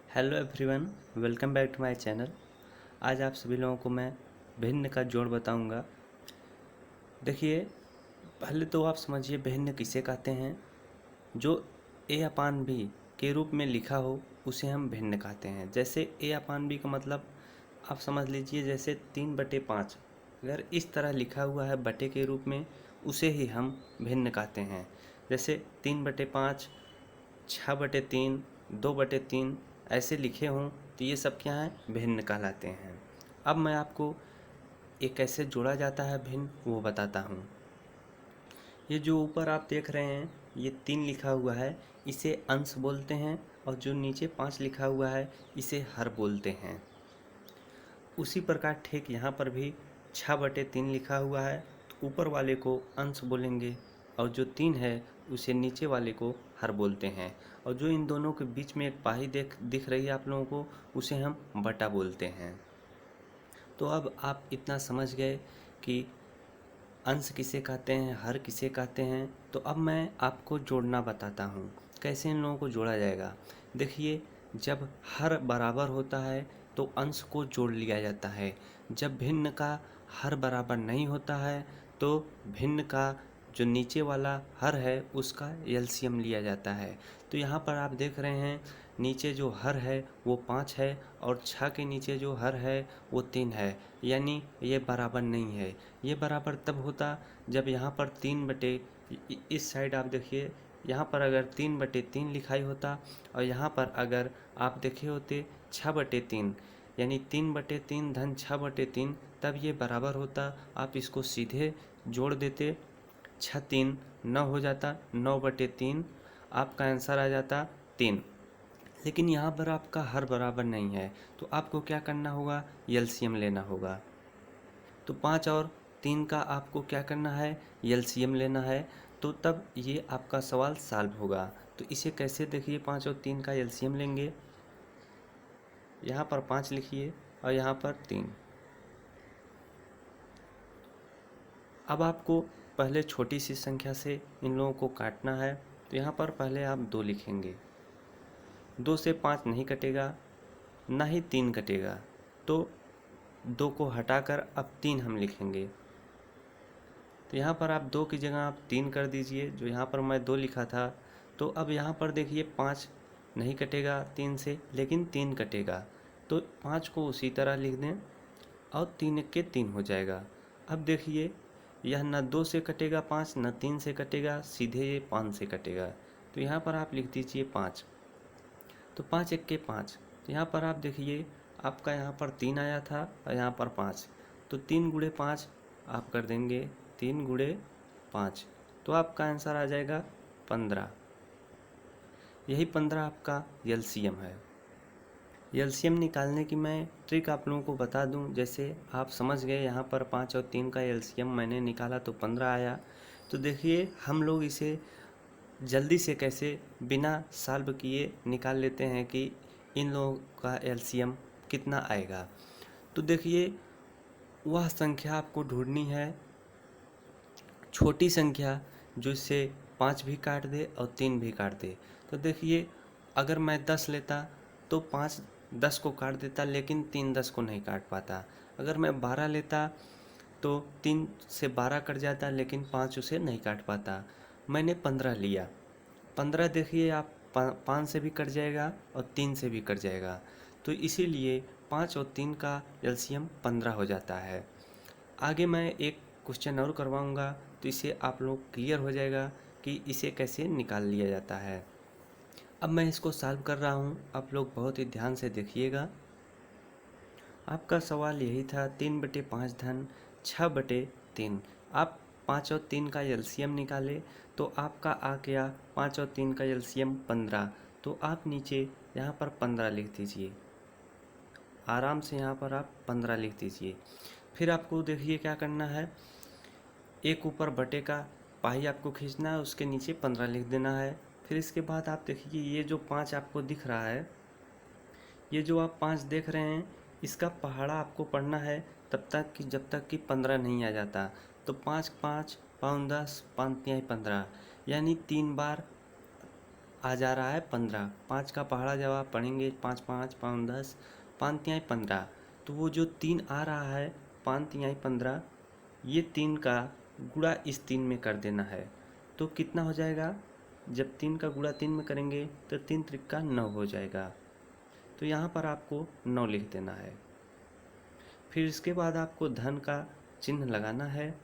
Hello everyone, welcome back to my channel. आज आप सभी लोगों को मैं भिन्न का जोड़ बताऊंगा। देखिए, पहले तो आप समझिए भिन्न किसे कहते हैं। जो ए अपान बी के रूप में लिखा हो उसे हम भिन्न कहते हैं। जैसे ए अपान बी का मतलब आप समझ लीजिए, जैसे 3/5 अगर इस तरह लिखा हुआ है बटे के रूप में, उसे ही हम भिन्न कहते हैं। जैसे 3/5, 6/3, 2/3 ऐसे लिखे हों तो ये सब क्या हैं, भिन्न कहलाते हैं। अब मैं आपको ये कैसे जोड़ा जाता है भिन्न वो बताता हूँ। ये जो ऊपर आप देख रहे हैं, ये 3 लिखा हुआ है, इसे अंश बोलते हैं। और जो नीचे 5 लिखा हुआ है, इसे हर बोलते हैं। उसी प्रकार ठीक यहाँ पर भी 6/3 लिखा हुआ है, तो ऊपर वाले को अंश बोलेंगे, और जो 3 है उसे नीचे वाले को हर बोलते हैं। और जो इन दोनों के बीच में एक पाही दिख रही है आप लोगों को, उसे हम बटा बोलते हैं। तो अब आप इतना समझ गए कि अंश किसे कहते हैं, हर किसे कहते हैं। तो अब मैं आपको जोड़ना बताता हूँ, कैसे इन लोगों को जोड़ा जाएगा। देखिए, जब हर बराबर होता है तो अंश को जोड़ लिया जाता है। जब भिन्न का हर बराबर नहीं होता है तो भिन्न का जो नीचे वाला हर है उसका एलसीएम लिया जाता है। तो यहाँ पर आप देख रहे हैं, नीचे जो हर है वो 5 है और 6 के नीचे जो हर है वो 3 है, यानी ये बराबर नहीं है। ये बराबर तब होता जब यहाँ पर 3 इस साइड आप देखिए, यहाँ पर अगर 3/3 लिखाई होता और यहाँ पर अगर आप देखे होते 6/3, यानी 3/3 धन 6/3, तब ये बराबर होता। आप इसको सीधे जोड़ देते, 6×3 9 हो जाता, 9/3 आपका आंसर आ जाता 3। लेकिन यहाँ पर आपका हर बराबर नहीं है, तो आपको क्या करना होगा, एलसीएम लेना होगा। तो 5 और 3 का आपको क्या करना है, एलसीएम लेना है। तो तब ये आपका सवाल सॉल्व होगा। तो इसे कैसे देखिए, 5 और 3 का एलसीएम लेंगे। यहाँ पर 5 लिखिए और यहाँ पर 3। अब आपको पहले छोटी सी संख्या से इन लोगों को काटना है। तो यहाँ पर पहले आप 2 लिखेंगे। 2 से 5 नहीं कटेगा, ना ही 3 कटेगा, तो 2 को हटाकर अब 3 हम लिखेंगे। तो यहाँ पर आप 2 की जगह आप 3 कर दीजिए, जो यहाँ पर मैं 2 लिखा था। तो अब यहाँ पर देखिए 5 नहीं कटेगा 3 से, लेकिन 3 कटेगा। तो 5 को उसी तरह लिख दें और 3 के 3 हो जाएगा। अब देखिए, यह न 2 से कटेगा 5, न 3 से कटेगा, सीधे ये 5 से कटेगा। तो यहाँ पर आप लिख दीजिए 5। तो 5 1 के 5। तो यहाँ पर आप देखिए, आपका यहाँ पर 3 आया था और यहाँ पर 5। तो 3 गुणे 5 आप कर देंगे, 3 गुणे 5। तो आपका आंसर आ जाएगा 15। यही 15 आपका एलसीएम है। एलसीएम निकालने की मैं ट्रिक आप लोगों को बता दूं। जैसे आप समझ गए, यहाँ पर 5 और 3 का एलसीएम मैंने निकाला तो 15 आया। तो देखिए, हम लोग इसे जल्दी से कैसे बिना सॉल्व किए निकाल लेते हैं कि इन लोगों का एलसीएम कितना आएगा। तो देखिए, वह संख्या आपको ढूंढनी है, छोटी संख्या जो इससे 5 भी काट दे और 3 भी काट दे। तो देखिए, अगर मैं 10 लेता तो 5 10 को काट देता, लेकिन 3 10 को नहीं काट पाता। अगर मैं 12 लेता तो 3 से 12 कट जाता, लेकिन 5 उसे नहीं काट पाता। मैंने 15 लिया। 15 देखिए, आप 5 से भी कट जाएगा और 3 से भी कट जाएगा। तो इसीलिए 5 और 3 का एलसीएम 15 हो जाता है। आगे मैं एक क्वेश्चन और करवाऊंगा, तो इससे आप लोग क्लियर हो जाएगा कि इसे कैसे निकाल लिया जाता है। अब मैं इसको सॉल्व कर रहा हूँ, आप लोग बहुत ही ध्यान से देखिएगा। आपका सवाल यही था, 3/5 धन 6/3। आप 5 और 3 का एलसीएम निकाले तो आपका आ गया 5 और 3 का एलसीएम 15। तो आप नीचे यहाँ पर 15 लिख दीजिए, आराम से यहाँ पर आप 15 लिख दीजिए। फिर आपको देखिए क्या करना है, एक ऊपर बटे का पाई आपको खींचना है, उसके नीचे 15 लिख देना है। फिर इसके बाद आप देखिए, ये जो 5 आपको दिख रहा है, ये जो आप 5 देख रहे हैं, इसका पहाड़ा आपको पढ़ना है तब तक कि जब तक कि 15 नहीं आ जाता। तो 5 5 5 10 5 तिहाई 15, यानी 3 बार आ जा रहा है 15। 5 का पहाड़ा जब आप पढ़ेंगे 5 5 5 10, 5 तिहाई 15, तो वो जो 3 आ रहा है 5 तिहाई 15, ये 3 का गुणा इस 3 में कर देना है। तो कितना हो जाएगा? जब 3 का गुणा 3 में करेंगे तो 3 त्रिका 9 हो जाएगा। तो यहाँ पर आपको 9 लिख देना है। फिर इसके बाद आपको धन का चिन्ह लगाना है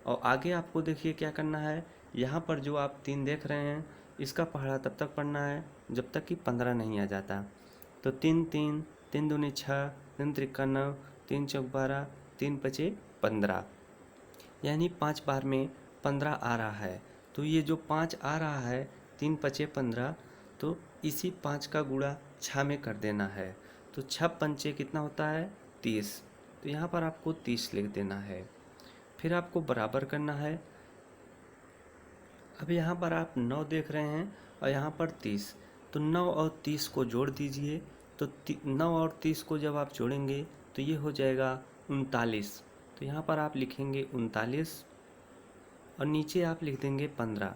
और आगे आपको देखिए क्या करना है। यहाँ पर जो आप 3 देख रहे हैं इसका पहाड़ा तब तक पढ़ना है जब तक कि 15 नहीं आ जाता। तो 3 3, 3 दूनी 6, 3 त्रिका 9, 3 चौक 12, 3 पचे 15, यानी 5 बार में 15 आ रहा है। तो ये जो 5 आ रहा है 3 पचे 15, तो इसी 5 का गुणा 6 में कर देना है। तो 6 पंचे कितना होता है? 30। तो यहाँ पर आपको 30 लिख देना है। फिर आपको बराबर करना है। अब यहाँ पर आप 9 देख रहे हैं और यहाँ पर 30, तो 9 और 30 को जोड़ दीजिए। तो 9 और 30 को जब आप जोड़ेंगे तो ये हो जाएगा 39। तो यहाँ पर आप लिखेंगे 39 और नीचे आप लिख देंगे 15।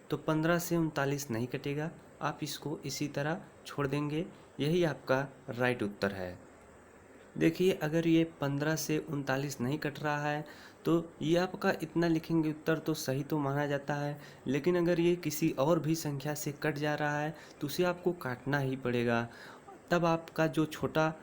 तो 15 से 39 नहीं कटेगा, आप इसको इसी तरह छोड़ देंगे। यही आपका राइट उत्तर है। देखिए अगर ये 15 से 39 नहीं कट रहा है तो ये आपका इतना लिखेंगे उत्तर तो सही तो माना जाता है, लेकिन अगर ये किसी और भी संख्या से कट जा रहा है तो उसे आपको काटना ही पड़ेगा। तब आपका जो छोटा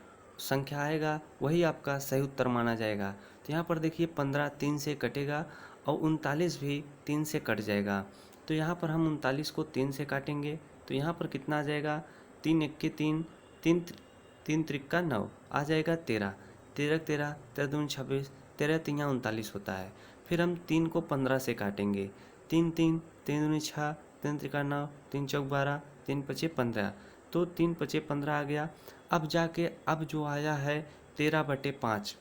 संख्या आएगा वही आपका सही उत्तर माना जाएगा। तो यहाँ पर देखिए 15 3 से कटेगा और 39 भी 3 से कट जाएगा। तो यहाँ पर हम 39 को 3 से काटेंगे तो यहाँ पर कितना आ जाएगा? 3 1 3, 3 3 त्रिका 9 आ जाएगा 13, 13 13, 13 दूनी 26, 13 तिया 39 होता है। फिर हम 3 को 15 से काटेंगे। 3 3, 3 दूनी 6, 3 त्रिका 9, 3 चौक 12, 3 पचे 15, तो 3 पचे 15 आ गया। अब जाके अब जो आया है 13/5,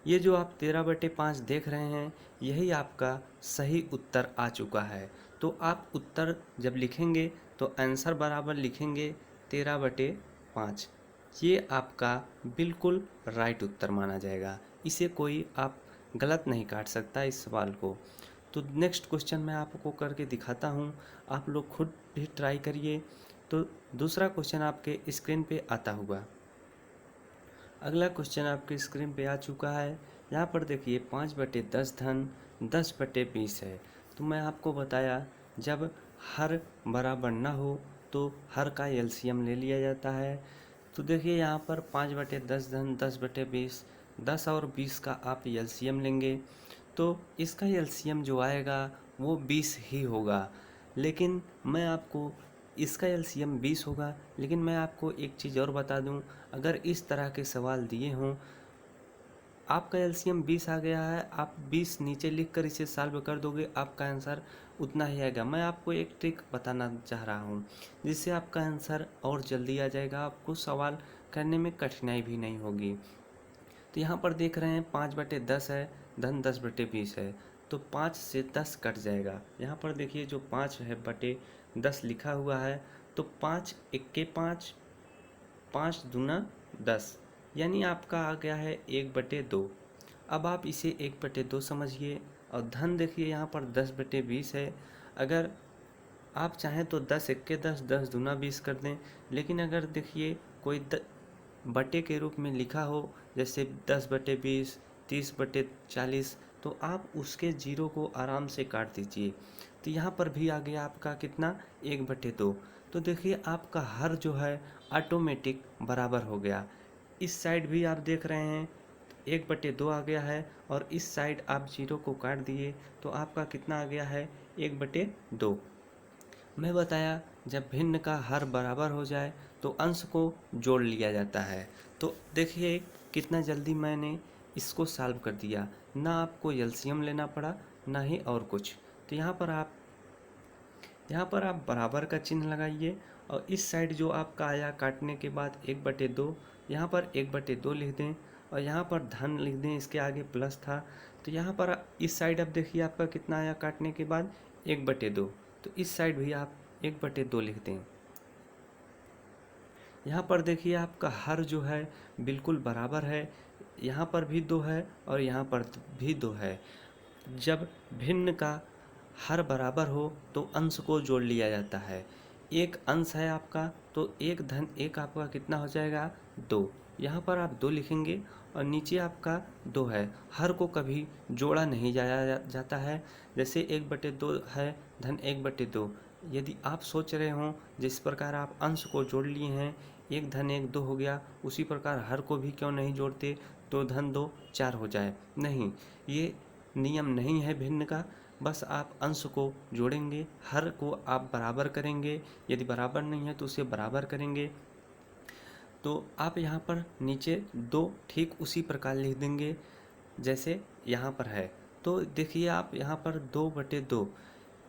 ये जो आप 13/5 देख रहे हैं यही आपका सही उत्तर आ चुका है। तो आप उत्तर जब लिखेंगे तो आंसर बराबर लिखेंगे 13/5। ये आपका बिल्कुल राइट उत्तर माना जाएगा। इसे कोई आप गलत नहीं काट सकता इस सवाल को। तो नेक्स्ट क्वेश्चन मैं आपको करके दिखाता हूँ, आप लोग खुद भी ट्राई करिए। तो दूसरा क्वेश्चन आपके स्क्रीन पे आता होगा। अगला क्वेश्चन आपके स्क्रीन पे आ चुका है। यहाँ पर देखिए 5/10 धन 10/20 है। तो मैं आपको बताया जब हर बराबर ना हो तो हर का एलसीएम ले लिया जाता है। तो देखिए यहाँ पर 5/10 धन 10/20, 10 और 20 का आप एलसीएम लेंगे तो इसका एलसीएम जो आएगा वो 20 ही होगा। लेकिन मैं आपको इसका एलसीएम 20 होगा, लेकिन मैं आपको एक चीज़ और बता दूं, अगर इस तरह के सवाल दिए हों, आपका एलसीएम 20 आ गया है, आप 20 नीचे लिख कर इसे सॉल्व कर दोगे, आपका आंसर उतना ही आएगा। मैं आपको एक ट्रिक बताना चाह रहा हूँ जिससे आपका आंसर और जल्दी आ जाएगा, आपको सवाल करने में कठिनाई भी नहीं होगी। तो यहाँ पर देख रहे हैं 5/10 है, धन 10/20 है, तो 5 से 10 कट जाएगा। यहाँ पर देखिए जो 5 है बटे 10 लिखा हुआ है, तो 5 1 5, 5 दूना 10, यानी आपका आ गया है 1/2। अब आप इसे 1/2 समझिए। और धन देखिए यहाँ पर 10/20 है। अगर आप चाहें तो 10 1 10, 10 दूना 20 कर दें, लेकिन अगर देखिए कोई बटे के रूप में लिखा हो जैसे 10/20, 30/40, तो आप उसके जीरो को आराम से काट दीजिए। तो यहाँ पर भी आ गया आपका कितना? 1/2। तो देखिए आपका हर जो है ऑटोमेटिक बराबर हो गया। इस साइड भी आप देख रहे हैं 1/2 आ गया है और इस साइड आप जीरो को काट दिए तो आपका कितना आ गया है? 1/2। मैं बताया जब भिन्न का हर बराबर हो जाए तो अंश को जोड़ लिया जाता है। तो देखिए कितना जल्दी मैंने इसको सॉल्व कर दिया, ना आपको एलसीएम लेना पड़ा ना ही और कुछ। तो यहाँ पर आप बराबर का चिन्ह लगाइए और इस साइड जो आपका आया काटने के बाद 1/2, यहाँ पर 1/2 लिख दें और यहाँ पर धन लिख दें, इसके आगे प्लस था। तो यहाँ पर इस साइड अब देखिए आपका कितना आया काटने के बाद? 1/2। तो इस साइड भी आप 1/2 लिख दें। यहाँ पर देखिए आपका हर जो है बिल्कुल बराबर है, यहाँ पर भी 2 है और यहाँ पर भी 2 है। जब भिन्न का हर बराबर हो तो अंश को जोड़ लिया जाता है। एक अंश है आपका तो एक धन एक आपका कितना हो जाएगा 2। यहाँ पर आप 2 लिखेंगे और नीचे आपका 2 है। हर को कभी जोड़ा नहीं जाया जाता है। जैसे 1/2 है धन 1/2। यदि आप सोच रहे हों जिस प्रकार आप अंश को जोड़ लिए हैं, एक धन 1 2 हो गया, उसी प्रकार हर को भी क्यों नहीं जोड़ते, 2 धन 2 4 हो जाए। नहीं, ये नियम नहीं है भिन्न का। बस आप अंश को जोड़ेंगे, हर को आप बराबर करेंगे, यदि बराबर नहीं है तो उसे बराबर करेंगे। तो आप यहाँ पर नीचे 2 ठीक उसी प्रकार लिख देंगे जैसे यहाँ पर है। तो देखिए आप यहाँ पर 2/2,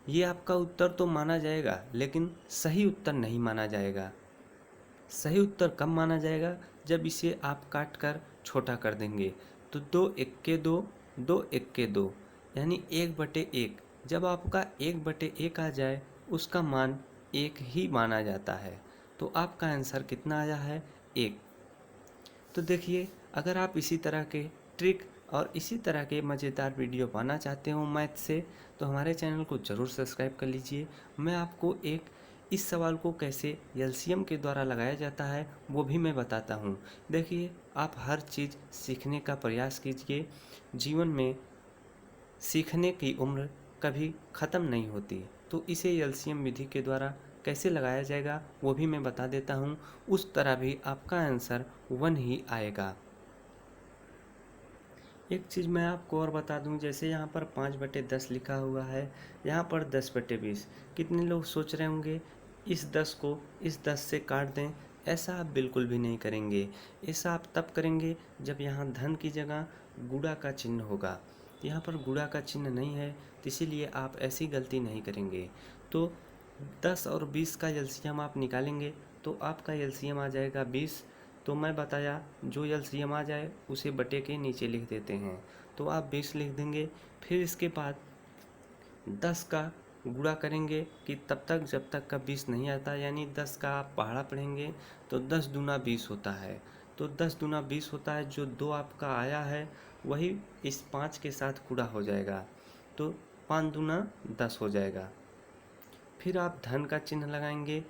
ये आपका उत्तर तो माना जाएगा लेकिन सही उत्तर नहीं माना जाएगा। सही उत्तर कब माना जाएगा, जब इसे आप काट कर छोटा कर देंगे। तो 2 एक्के 2, 2 एक्के 2, यानी 1/1। जब आपका 1/1 आ जाए उसका मान 1 ही माना जाता है। तो आपका आंसर कितना आया है 1। तो देखिए, अगर आप इसी तरह के ट्रिक और इसी तरह के मज़ेदार वीडियो पाना चाहते हो मैथ से, तो हमारे चैनल को ज़रूर सब्सक्राइब कर लीजिए। मैं आपको इस सवाल को कैसे एलसीएम के द्वारा लगाया जाता है वो भी मैं बताता हूँ। देखिए, आप हर चीज़ सीखने का प्रयास कीजिए। जीवन में सीखने की उम्र कभी ख़त्म नहीं होती। तो इसे एलसीएम विधि के द्वारा कैसे लगाया जाएगा वो भी मैं बता देता हूँ। उस तरह भी आपका आंसर 1 ही आएगा। एक चीज़ मैं आपको और बता दूं, जैसे यहाँ पर 5/10 लिखा हुआ है, यहाँ पर 10/20। कितने लोग सोच रहे होंगे इस 10 को इस 10 से काट दें। ऐसा आप बिल्कुल भी नहीं करेंगे। ऐसा आप तब करेंगे जब यहाँ धन की जगह गुणा का चिन्ह होगा। यहाँ पर गुणा का चिन्ह नहीं है, तो इसीलिए आप ऐसी गलती नहीं करेंगे। तो 10 और 20 का एलसीएम आप निकालेंगे तो आपका एलसीएम आ जाएगा 20। तो मैं बताया जो एलसीएम आ जाए उसे बटे के नीचे लिख देते हैं। तो आप 20 लिख देंगे। फिर इसके बाद 10 का गुणा करेंगे कि तब तक जब तक का 20 नहीं आता, यानी 10 का आप पहाड़ा पढ़ेंगे तो 10 दूना 20 होता है। तो 10 दूना 20 होता है। जो 2 आपका आया है वही इस 5 के साथ गुणा हो जाएगा, तो 5 दूना 10 हो जाएगा। फिर आप धन का चिन्ह लगाएंगे,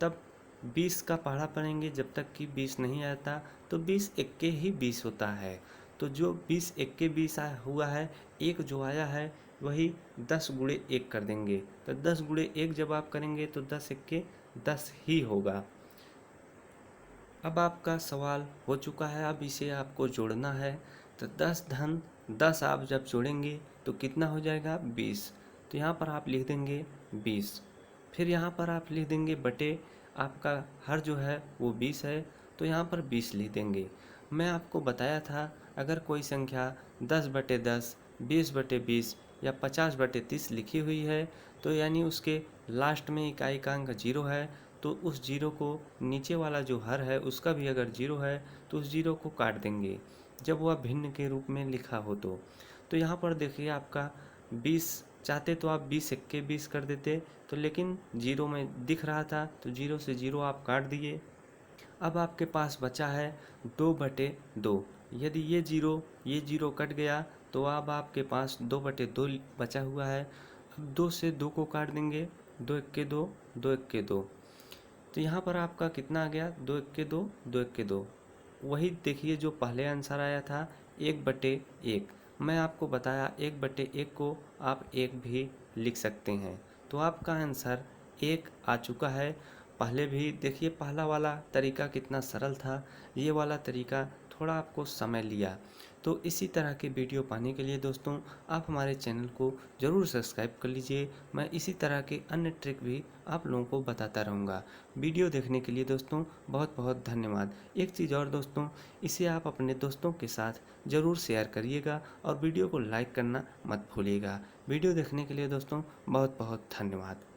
तब 20 का पहाड़ा पढ़ेंगे जब तक कि 20 नहीं आता। तो 20 एक्के ही 20 होता है। तो जो 20 एक्के 20 हुआ है, एक जो आया है वही 10 गुणे 1 कर देंगे। तो 10 गुणे 1 जब आप करेंगे तो 10 एक्के 10 ही होगा। अब आपका सवाल हो चुका है, अब इसे आपको जोड़ना है। तो 10 धन 10 आप जब जोड़ेंगे तो कितना हो जाएगा 20। तो यहाँ पर आप लिख देंगे 20। फिर यहाँ पर आप लिख देंगे बटे, आपका हर जो है वो 20 है तो यहाँ पर 20 लिख देंगे। मैं आपको बताया था अगर कोई संख्या 10/10, 20/20 या 50/30 लिखी हुई है तो यानी उसके लास्ट में इकाई का अंक 0 है। तो उस 0 को नीचे वाला जो हर है उसका भी अगर 0 है तो उस 0 को काट देंगे जब वह भिन्न के रूप में लिखा हो। तो यहाँ पर देखिए आपका 20 चाहते तो आप 20 एक्के 20 कर देते, तो लेकिन 0 में दिख रहा था तो 0 से 0 आप काट दिए। अब आपके पास बचा है 2/2। यदि ये 0 कट गया तो अब आपके पास 2/2 बचा हुआ है। अब 2 से 2 को काट देंगे, 2 एक्के 2, 2 एक्के 2। तो यहाँ पर आपका कितना आ गया 2 एक्के 2, 2 एक्के 2। वही देखिए जो पहले आंसर आया था 1/1। मैं आपको बताया 1/1 को आप 1 भी लिख सकते हैं। तो आपका आंसर 1 आ चुका है। पहले भी देखिए पहला वाला तरीका कितना सरल था, ये वाला तरीका थोड़ा आपको समय लिया। तो इसी तरह के वीडियो पाने के लिए दोस्तों आप हमारे चैनल को ज़रूर सब्सक्राइब कर लीजिए। मैं इसी तरह के अन्य ट्रिक भी आप लोगों को बताता रहूँगा। वीडियो देखने के लिए दोस्तों बहुत बहुत धन्यवाद। एक चीज़ और दोस्तों, इसे आप अपने दोस्तों के साथ ज़रूर शेयर करिएगा और वीडियो को लाइक करना मत भूलिएगा। वीडियो देखने के लिए दोस्तों बहुत बहुत धन्यवाद।